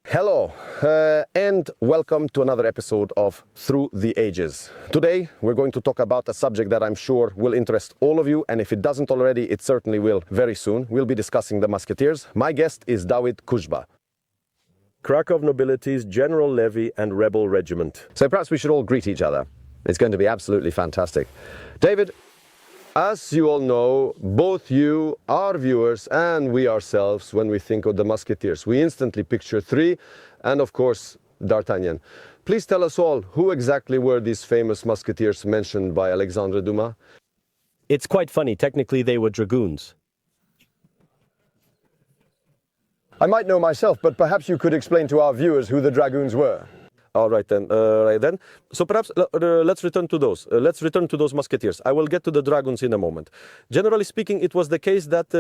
Hello, and welcome to another episode of Through the Ages. Today, we're going to talk about a subject that I'm sure will interest all of you, and if it doesn't already, it certainly will very soon. We'll be discussing the Musketeers. My guest is Dawid Kuźba. Krakow Nobility's General Levy and Rebel Regiment. So perhaps we should all greet each other. It's going to be absolutely fantastic. David, as you all know, both you, our viewers, and we ourselves, when we think of the Musketeers, we instantly picture three, and of course, D'Artagnan. Please tell us all, who exactly were these famous Musketeers mentioned by Alexandre Dumas? It's quite funny. Technically, they were dragoons. I might know myself, but perhaps you could explain to our viewers who the dragoons were. All right then. So perhaps let's return to those. Let's return to those Musketeers. I will get to the dragoons in a moment. Generally speaking, it was the case that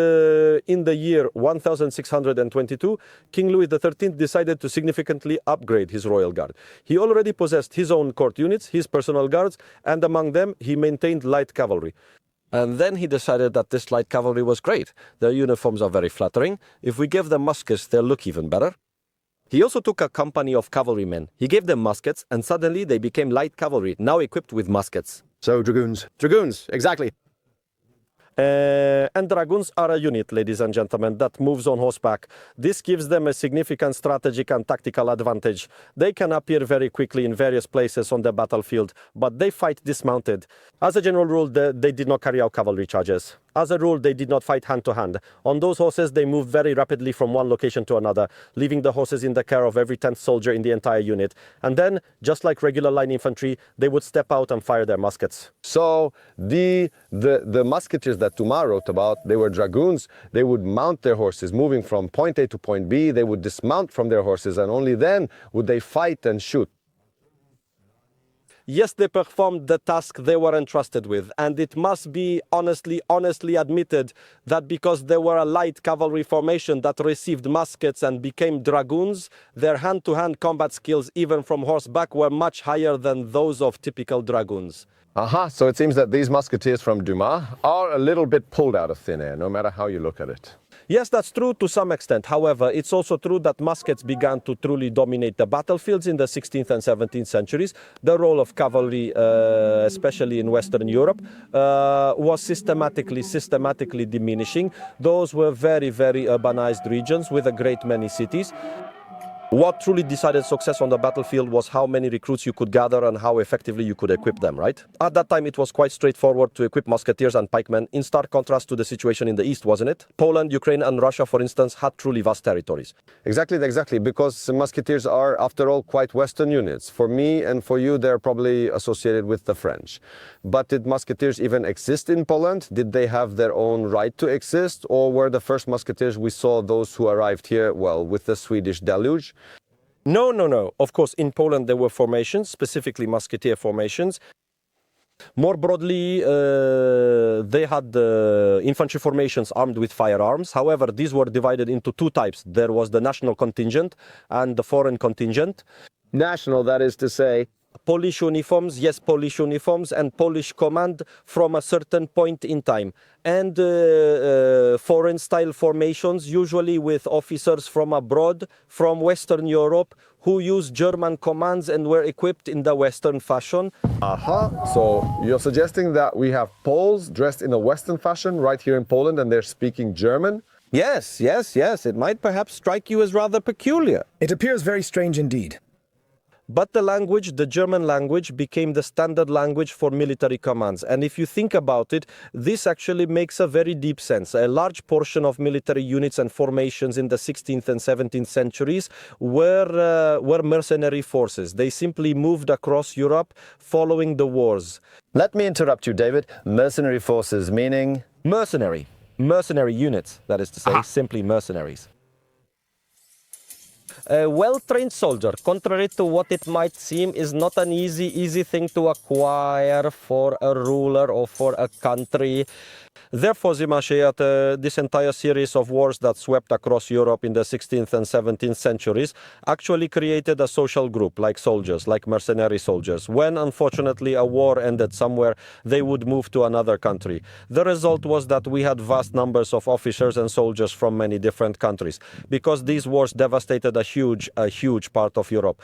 in the year 1622, King Louis XIII decided to significantly upgrade his royal guard. He already possessed his own court units, his personal guards, and among them he maintained light cavalry. And then he decided that this light cavalry was great. Their uniforms are very flattering. If we give them muskets, they'll look even better. He also took a company of cavalrymen. He gave them muskets, and suddenly they became light cavalry, now equipped with muskets. So dragoons. Dragoons, exactly. And dragoons are a unit, ladies and gentlemen, that moves on horseback. This gives them a significant strategic and tactical advantage. They can appear very quickly in various places on the battlefield, but they fight dismounted. As a general rule, they did not carry out cavalry charges. As a rule, they did not fight hand-to-hand. On those horses, they moved very rapidly from one location to another, leaving the horses in the care of every 10th soldier in the entire unit. And then, just like regular line infantry, they would step out and fire their muskets. So the Musketeers that Dumas wrote about, they were dragoons. They would mount their horses, moving from point A to point B. They would dismount from their horses, and only then would they fight and shoot. Yes, they performed the task they were entrusted with, and it must be honestly admitted that because they were a light cavalry formation that received muskets and became dragoons, their hand-to-hand combat skills, even from horseback, were much higher than those of typical dragoons. Aha, so it seems that these Musketeers from Dumas are a little bit pulled out of thin air, no matter how you look at it. Yes, that's true to some extent. However, it's also true that muskets began to truly dominate the battlefields in the 16th and 17th centuries. The role of cavalry, especially in Western Europe, was systematically diminishing. Those were very urbanized regions with a great many cities. What truly decided success on the battlefield was how many recruits you could gather and how effectively you could equip them, right? At that time, it was quite straightforward to equip musketeers and pikemen, in stark contrast to the situation in the east, wasn't it? Poland, Ukraine, and Russia, for instance, had truly vast territories. Exactly, because Musketeers are, after all, quite Western units. For me and for you, they're probably associated with the French. But did Musketeers even exist in Poland? Did they have their own right to exist? Or were the first Musketeers we saw those who arrived here, well, with the Swedish deluge? No. Of course, in Poland there were formations, specifically musketeer formations. More broadly, they had infantry formations armed with firearms. However, these were divided into two types. There was the national contingent and the foreign contingent. National, that is to say? Polish uniforms, yes, Polish uniforms, and Polish command from a certain point in time. And foreign-style formations, usually with officers from abroad, from Western Europe, who used German commands and were equipped in the Western fashion. Aha, so you're suggesting that we have Poles dressed in a Western fashion right here in Poland and they're speaking German? Yes. It might perhaps strike you as rather peculiar. It appears very strange indeed. But the language, the German language, became the standard language for military commands. And if you think about it, this actually makes a very deep sense. A large portion of military units and formations in the 16th and 17th centuries were mercenary forces. They simply moved across Europe following the wars. Let me interrupt you, David. Mercenary forces, meaning? Mercenary units, that is to say, simply mercenaries. A well-trained soldier, contrary to what it might seem, is not an easy thing to acquire for a ruler or for a country. Therefore, Zimashe, this entire series of wars that swept across Europe in the 16th and 17th centuries actually created a social group like soldiers, like mercenary soldiers. When, unfortunately, a war ended somewhere, they would move to another country. The result was that we had vast numbers of officers and soldiers from many different countries. Because these wars devastated a huge part of Europe.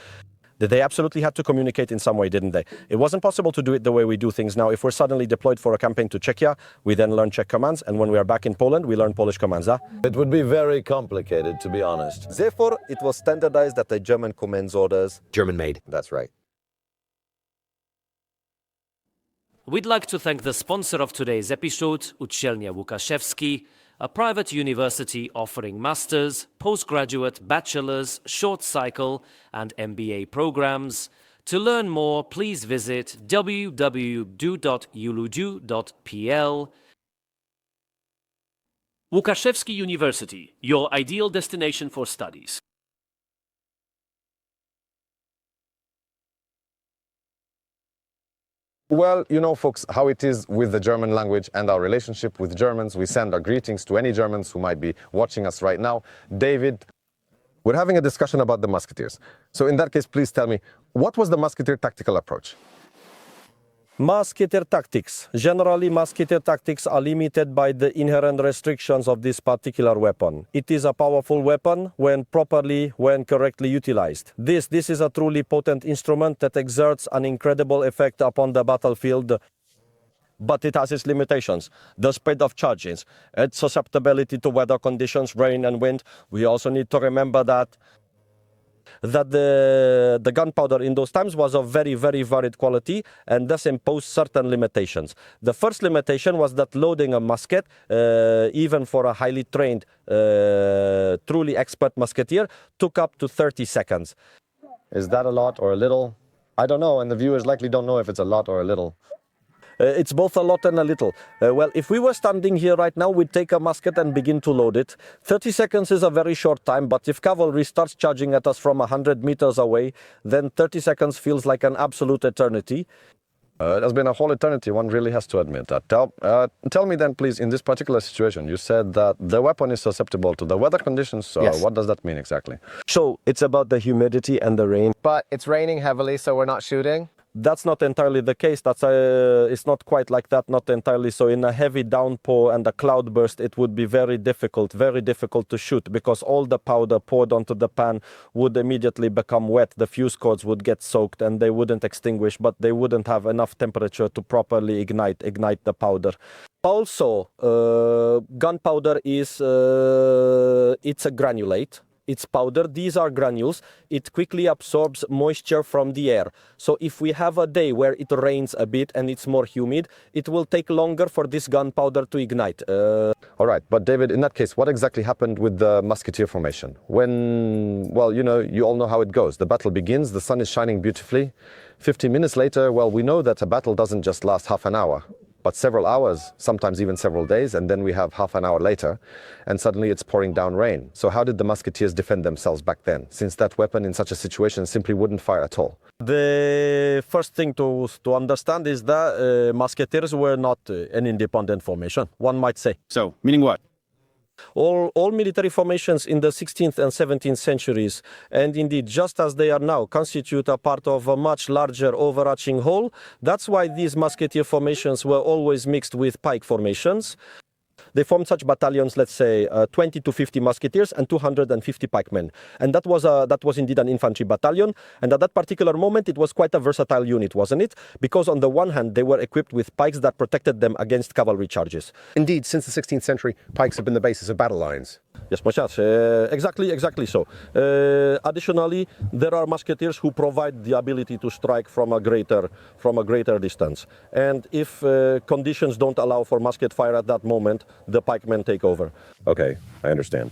They absolutely had to communicate in some way, didn't they? It wasn't possible to do it the way we do things now. If we're suddenly deployed for a campaign to Czechia, we then learn Czech commands, and when we are back in Poland, we learn Polish commands. It would be very complicated, to be honest. Therefore, it was standardized that the German commands orders. German-made. That's right. We'd like to thank the sponsor of today's episode, Uczelnia Łukaszewski, a private university offering master's, postgraduate, bachelor's, short cycle and MBA programs. To learn more, please visit www.uludu.pl. Łukaszewski University, your ideal destination for studies. Well, you know, folks, how it is with the German language and our relationship with Germans. We send our greetings to any Germans who might be watching us right now. David, we're having a discussion about the Musketeers. So in that case, please tell me, what was the Musketeer tactical approach? Musketeer tactics. Generally, Musketeer tactics are limited by the inherent restrictions of this particular weapon. It is a powerful weapon when correctly utilized. This is a truly potent instrument that exerts an incredible effect upon the battlefield, but it has its limitations. The speed of charges, its susceptibility to weather conditions, rain and wind. We also need to remember that the gunpowder in those times was of very varied quality and thus imposed certain limitations. The first limitation was that loading a musket, even for a highly trained, truly expert musketeer, took up to 30 seconds. Is that a lot or a little? I don't know, and the viewers likely don't know if it's a lot or a little. It's both a lot and a little. Well, if we were standing here right now, we'd take a musket and begin to load it. 30 seconds is a very short time, but if cavalry starts charging at us from 100 meters away, then 30 seconds feels like an absolute eternity. It has been a whole eternity, one really has to admit that. Tell me then, please, in this particular situation, you said that the weapon is susceptible to the weather conditions, so Yes. what does that mean exactly? So it's about the humidity and the rain. But it's raining heavily, so we're not shooting. That's not entirely the case. It's not quite like that, not entirely. So in a heavy downpour and a cloud burst, it would be very difficult to shoot because all the powder poured onto the pan would immediately become wet. The fuse cords would get soaked and they wouldn't extinguish, but they wouldn't have enough temperature to properly ignite the powder. Also, gunpowder it's a granulate. It's powder. These are granules. It quickly absorbs moisture from the air. So if we have a day where it rains a bit and it's more humid, it will take longer for this gunpowder to ignite. All right, but David, in that case, what exactly happened with the Musketeer formation? When, well, you know, you all know how it goes. The battle begins, the sun is shining beautifully. 15 minutes later, well, we know that a battle doesn't just last half an hour, but several hours, sometimes even several days, and then we have half an hour later, and suddenly it's pouring down rain. So how did the Musketeers defend themselves back then, since that weapon in such a situation simply wouldn't fire at all? The first thing to understand is that Musketeers were not an independent formation, one might say. So, meaning what? All military formations in the 16th and 17th centuries, and indeed just as they are now, constitute a part of a much larger overarching whole. That's why these musketeer formations were always mixed with pike formations. They formed such battalions, let's say 20 to 50 musketeers and 250 pikemen. And that was indeed an infantry battalion. And at that particular moment, it was quite a versatile unit, wasn't it? Because on the one hand, they were equipped with pikes that protected them against cavalry charges. Indeed, since the 16th century, pikes have been the basis of battle lines. Yes, exactly so. Additionally, there are musketeers who provide the ability to strike from a greater distance. And if conditions don't allow for musket fire at that moment, the pikemen take over. Okay, I understand.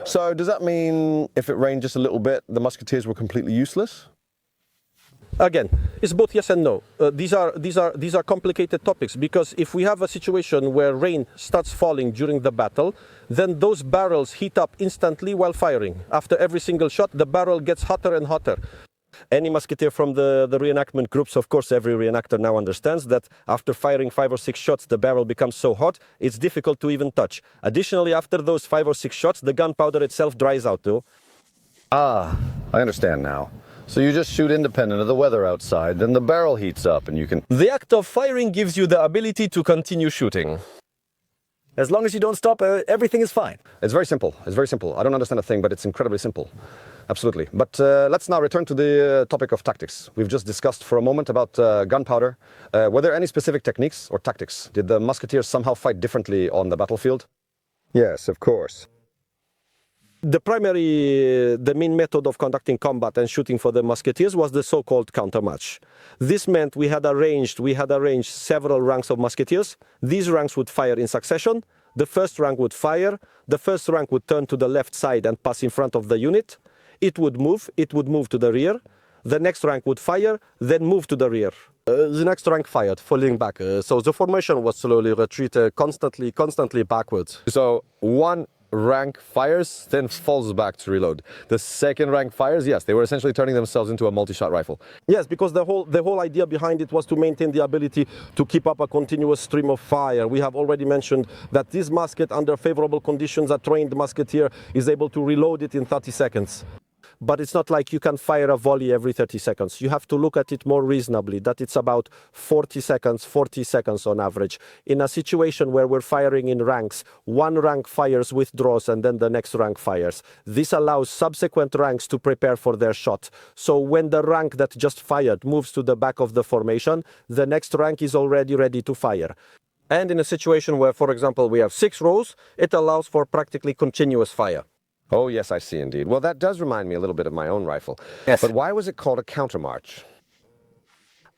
So does that mean if it rained just a little bit, the Musketeers were completely useless? Again, it's both yes and no. These are complicated topics because if we have a situation where rain starts falling during the battle, then those barrels heat up instantly while firing. After every single shot, the barrel gets hotter and hotter. Any musketeer from the reenactment groups, of course, every reenactor now understands that after firing 5 or 6 shots, the barrel becomes so hot, it's difficult to even touch. Additionally, after those 5 or 6 shots, the gunpowder itself dries out too. Ah, I understand now. So you just shoot independent of the weather outside, then the barrel heats up and you can... The act of firing gives you the ability to continue shooting. As long as you don't stop, everything is fine. It's very simple. It's very simple. I don't understand a thing, but it's incredibly simple. Absolutely. But let's now return to the topic of tactics. We've just discussed for a moment about gunpowder. Were there any specific techniques or tactics? Did the musketeers somehow fight differently on the battlefield? Yes, of course. The main method of conducting combat and shooting for the musketeers was the so-called countermarch. This meant we had arranged several ranks of musketeers. These ranks would fire in succession. The first rank would fire. The first rank would turn to the left side and pass in front of the unit. It would move to the rear. The next rank would fire, then move to the rear. The next rank fired, falling back. So the formation was slowly retreat, constantly backwards. So one rank fires, then falls back to reload. The second rank fires, yes, they were essentially turning themselves into a multi-shot rifle. Yes, because the whole idea behind it was to maintain the ability to keep up a continuous stream of fire. We have already mentioned that this musket, under favorable conditions, a trained musketeer is able to reload it in 30 seconds. But it's not like you can fire a volley every 30 seconds. You have to look at it more reasonably, that it's about 40 seconds on average. In a situation where we're firing in ranks, one rank fires, withdraws, and then the next rank fires. This allows subsequent ranks to prepare for their shot. So when the rank that just fired moves to the back of the formation, the next rank is already ready to fire. And in a situation where, for example, we have 6 rows, it allows for practically continuous fire. Oh, yes, I see indeed. Well, that does remind me a little bit of my own rifle. Yes. But why was it called a countermarch?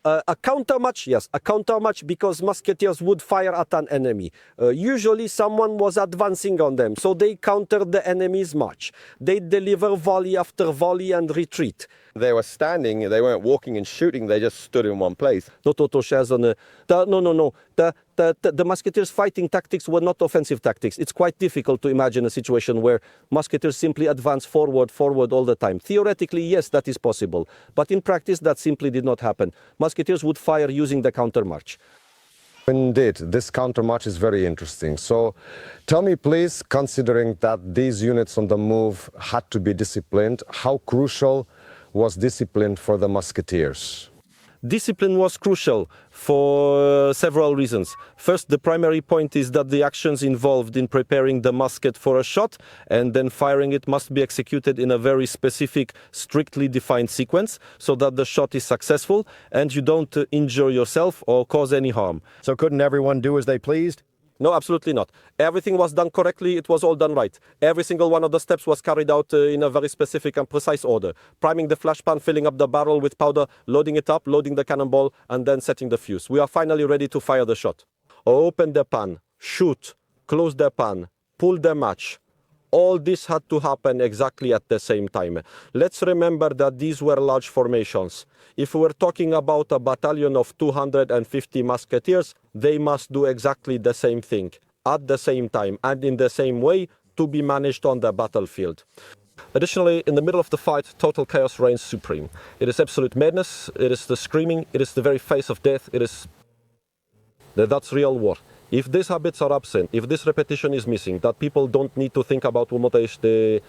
A countermarch, yes, a countermarch because musketeers would fire at an enemy. Usually someone was advancing on them, so they countered the enemy's march. They deliver volley after volley and retreat. They were standing, they weren't walking and shooting, they just stood in one place. No. The musketeers' fighting tactics were not offensive tactics. It's quite difficult to imagine a situation where musketeers simply advance forward all the time. Theoretically, yes, that is possible. But in practice, that simply did not happen. Musketeers would fire using the countermarch. Indeed, this countermarch is very interesting. So tell me, please, considering that these units on the move had to be disciplined, how crucial was discipline for the musketeers? Discipline was crucial for several reasons. First, the primary point is that the actions involved in preparing the musket for a shot and then firing it must be executed in a very specific, strictly defined sequence so that the shot is successful and you don't injure yourself or cause any harm. So couldn't everyone do as they pleased? No, absolutely not. Everything was done correctly. It was all done right. Every single one of the steps was carried out in a very specific and precise order. Priming the flash pan, filling up the barrel with powder, loading it up, loading the cannonball, and then setting the fuse. We are finally ready to fire the shot. Open the pan, shoot, close the pan, pull the match. All this had to happen exactly at the same time. Let's remember that these were large formations. If we're talking about a battalion of 250 musketeers, they must do exactly the same thing, at the same time, and in the same way to be managed on the battlefield. Additionally, in the middle of the fight, total chaos reigns supreme. It is absolute madness, it is the screaming, it is the very face of death, that's real war. If these habits are absent, if this repetition is missing, that people don't need to think about what they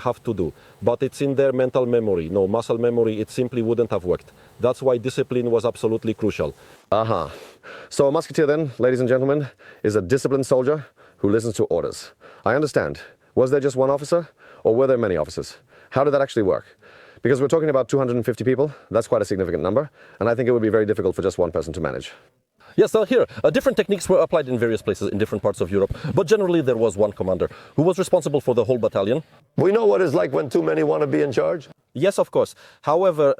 have to do, but it's in their mental memory, no muscle memory, it simply wouldn't have worked. That's why discipline was absolutely crucial. So a musketeer then, ladies and gentlemen, is a disciplined soldier who listens to orders. I understand. Was there just one officer, or were there many officers? How did that actually work? Because we're talking about 250 people, that's quite a significant number, and I think it would be very difficult for just one person to manage. Yes, here, different techniques were applied in various places in different parts of Europe, but generally there was one commander who was responsible for the whole battalion. We know what it's like when too many want to be in charge. Yes, of course. However,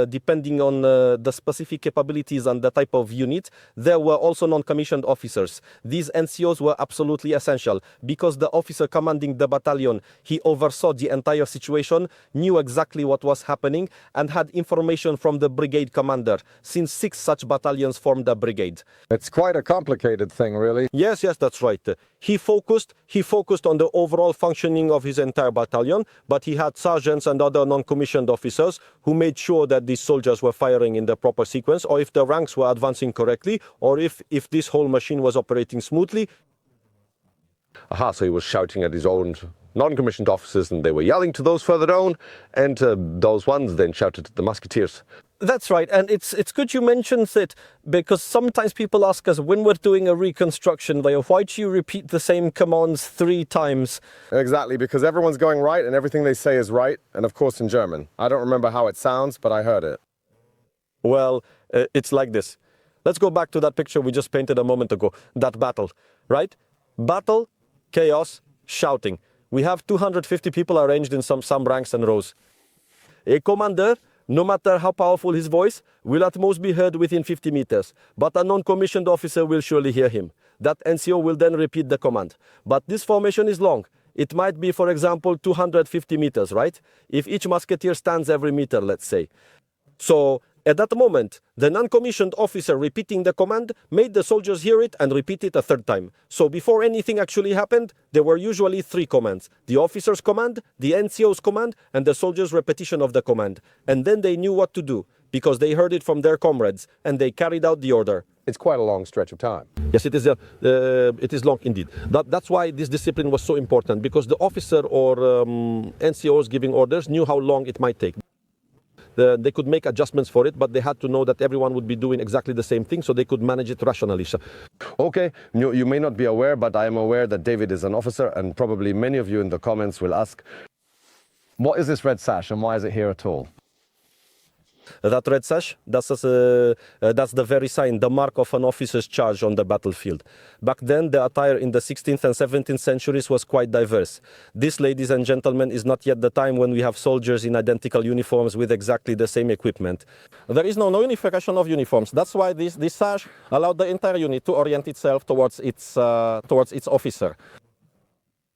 depending on the specific capabilities and the type of unit, there were also non-commissioned officers. These NCOs were absolutely essential because the officer commanding the battalion, he oversaw the entire situation, knew exactly what was happening, and had information from the brigade commander, since 6 such battalions formed a brigade. It's quite a complicated thing, really. Yes, that's right. He focused on the overall functioning of his entire battalion, but he had sergeants and other non-commissioned officers who made sure that these soldiers were firing in the proper sequence, or if the ranks were advancing correctly, or if this whole machine was operating smoothly. So he was shouting at his own non-commissioned officers, and they were yelling to those further down, and those ones then shouted at the Musketeers. That's right, and it's good you mentioned it, because sometimes people ask us when we're doing a reconstruction, why do you repeat the same commands 3 times? Exactly, because everyone's going right and everything they say is right, and of course in German. I don't remember how it sounds, but I heard it. Well, it's like this. Let's go back to that picture we just painted a moment ago, that battle, right? Battle, chaos, shouting. We have 250 people arranged in some ranks and rows. A commander, no matter how powerful his voice, will at most be heard within 50 meters, but a non-commissioned officer will surely hear him. That NCO will then repeat the command. But this formation is long. It might be, for example, 250 meters, right? If each musketeer stands every meter, let's say. So, at that moment, the non-commissioned officer repeating the command made the soldiers hear it and repeat it a 3rd time. So before anything actually happened, there were usually 3 commands. The officer's command, the NCO's command, and the soldiers' repetition of the command. And then they knew what to do, because they heard it from their comrades, and they carried out the order. It's quite a long stretch of time. Yes, it is long indeed. That's why this discipline was so important, because the officer or NCOs giving orders knew how long it might take. They could make adjustments for it, but they had to know that everyone would be doing exactly the same thing, so they could manage it rationally. Okay, you may not be aware, but I am aware that David is an officer, and probably many of you in the comments will ask, What is this red sash and why is it here at all? That red sash, that's the very sign, the mark of an officer's charge on the battlefield. Back then, the attire in the 16th and 17th centuries was quite diverse. This, ladies and gentlemen, is not yet the time when we have soldiers in identical uniforms with exactly the same equipment. There is no unification of uniforms. That's why this sash allowed the entire unit to orient itself towards its officer.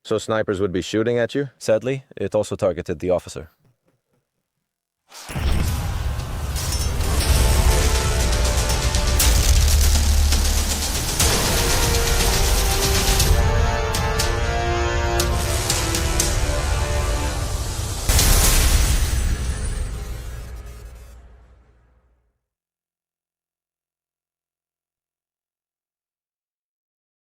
so snipers would be shooting at you? Sadly, it also targeted the officer.